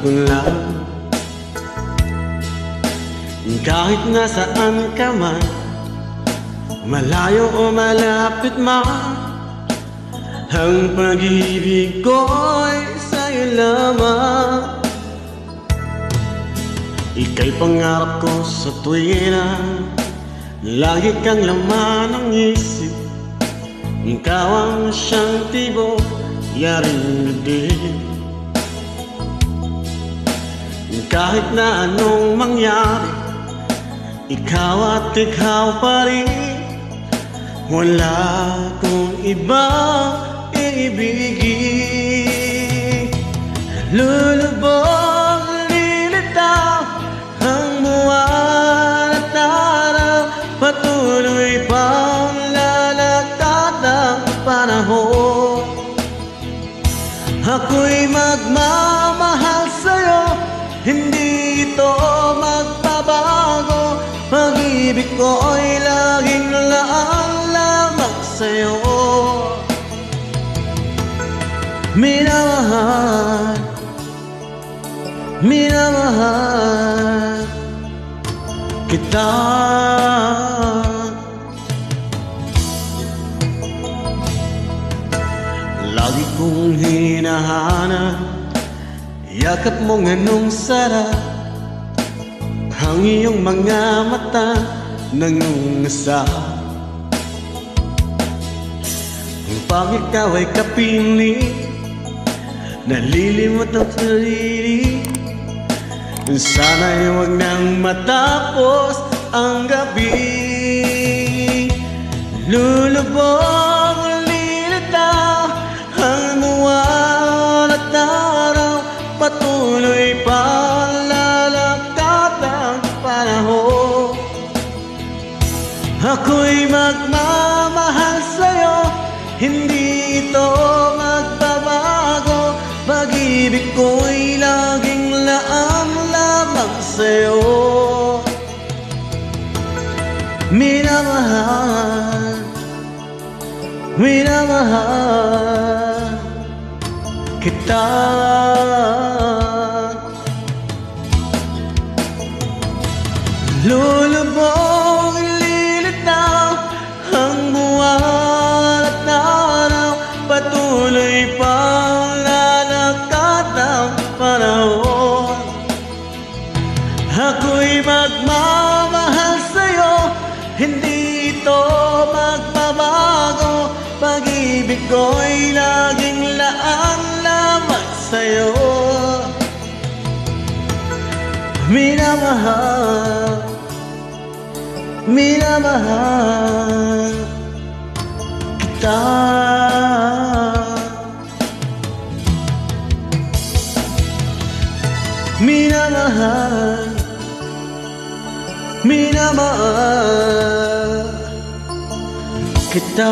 ko lang. Kahit nasaan ka man, malayo o malapit man, ang pag-ibig ko'y sa'yo lamang. Ika'y pangarap ko sa tuwina, lagi kang laman ng isip. Ikaw ang siyang tibok, yaring din. Kahit na anong mangyari, ikaw at ikaw pa rin. Wala kong ibang iibigin. Lulubog, lilitaw ang buwan at araw, patuloy pang lalakad ang panahon. Ako'y magmamahal sa'yo, hindi ito magbabago. Pag-ibig ko'y laging laan lamang sa'yo. Minamahal, minamahal kita. Lagi kong hinahanap yakap mong anong sarap, ang iyong mga mata nangungasap. Pag ikaw ay kapiling, nalilimot ang sarili. Sana'y huwag nang matapos ang gabi. Lulubog, lilitaw ang buwan at araw, patuloy pa lalakad ang panahon. Ako'y magmamahal sa'yo, hindi ito magbabago. Pag-ibig ko'y laging laan lamang sa'yo. Minamahal, minamahal kita. Lulubog, lilitaw ang buwan at araw, patuloy pang lalakad ang panahon. Ako'y magmamahal sa'yo, hindi ito magbabago. Pag-ibig ko'y laging laan lamang sa'yo. Minamahal, minamahal kita. Minamahal, minamahal kita.